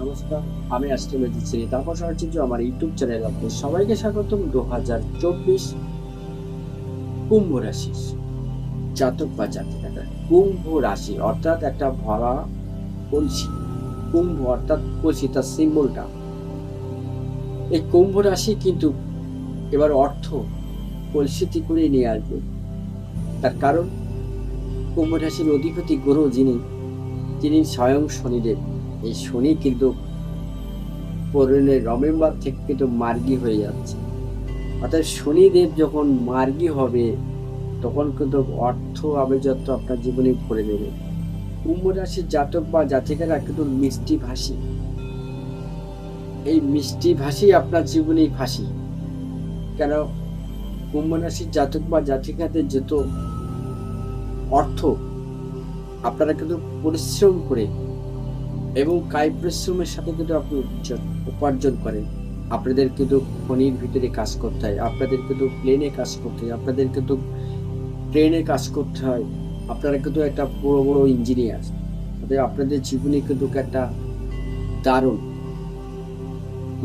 নমস্কার, আমি অ্যাস্ট্রোলজি শ্রী তাপস আচার্য আমার ইউটিউব চ্যানেলে আপনাদের সবাইকে স্বাগতম। 2024 কুম্ভ রাশি জাতক বা জাতিকারা। কুম্ভ রাশি অর্থাৎ একটা ভরা কলসি। কুম্ভ অর্থাৎ কলসি, তার সিম্বলটা। এই কুম্ভ রাশি কিন্তু এবার অর্থ কলসিতে করে নিয়ে আসবে। তার কারণ কুম্ভ রাশির অধিপতি গ্রহ যিনি স্বয়ং শনিদেব। এই শনি কিন্তু 15 নভেম্বর থেকে কিন্তু মার্গী হয়ে যাচ্ছে। অর্থাৎ শনিদেব যখন মার্গী হবে তখন কিন্তু অর্থ আভিজাত্য আপনার জীবনে ভরে দেবে। কুম্ভ রাশির জাতক বা জাতিকারা কিন্তু মিষ্টি ভাষী। এই মিষ্টি ভাষী আপনার জীবনেই ফাঁসি। কেন? কুম্ভ রাশির জাতক বা জাতিকাদের যত অর্থ আপনারা কিন্তু পরিশ্রম করে এবং কায়িক পরিশ্রমের সাথে কিন্তু আপনি উপার্জন করেন। আপনাদের কিন্তু খনির ভিতরে কাজ করতে হয়, আপনাদের কিন্তু প্লেনে কাজ করতে হয়, আপনাদের কিন্তু ট্রেনে কাজ করতে হয়, আপনারা কিন্তু একটা বড় বড় ইঞ্জিনিয়ার। আপনাদের জীবনে কিন্তু একটা দারুণ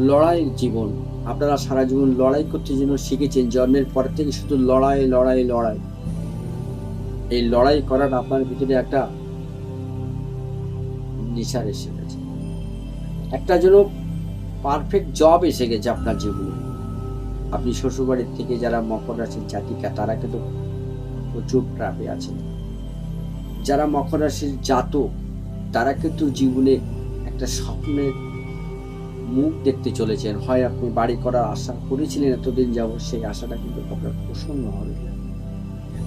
লড়াইয়ের জীবন। আপনারা সারা জীবন লড়াই করতে যেন শিখেছেন। জন্মের পর থেকে শুধু লড়াই লড়াই লড়াই। এই লড়াই করার আপনার ভিতরে একটা নেশার এসে গেছে, একটা যেন পারফেক্ট জব এসে গেছে আপনার জীবনে। আপনি শ্বশুরবাড়ির থেকে যারা মকর রাশির জাতিকা তারা কিন্তু প্রচুর ট্রাপে আছেন। যারা মকর রাশির জাতক তারা কিন্তু জীবনে একটা স্বপ্নের মুখ দেখতে চলেছেন। হয় আপনি বাড়ি করার আশা করেছিলেন এতদিন যাবত, সেই আশাটা কিন্তু আপনার প্রসন্ন হবে।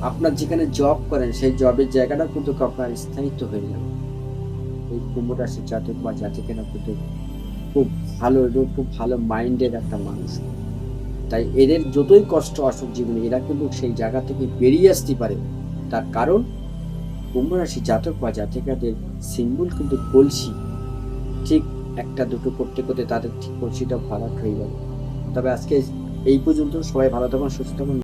আপনার যেখানে জব করেন সেই জবের জায়গাটা কিন্তু আপনার স্থায়িত্ব হয়ে যাবে। এই কুম্ভ রাশির জাতক বা জাতিকারা কিন্তু খুব ভালো এবং খুব ভালো মাইন্ডের একটা মানুষ। তাই এদের যতই কষ্ট আসুক জীবনে, এরা কিন্তু সেই জায়গা থেকে বেরিয়ে আসতে পারে। তার কারণ কুম্ভ রাশি জাতক বা জাতিকাদের সিম্বল কিন্তু কলসি। ঠিক একটা দুটো করতে করতে তাদের ঠিক কলসিটা ভরাট হয়ে যাবে। তবে আজকে এই পর্যন্ত। সবাই ভালো থাকুন, সুস্থ থাকুন।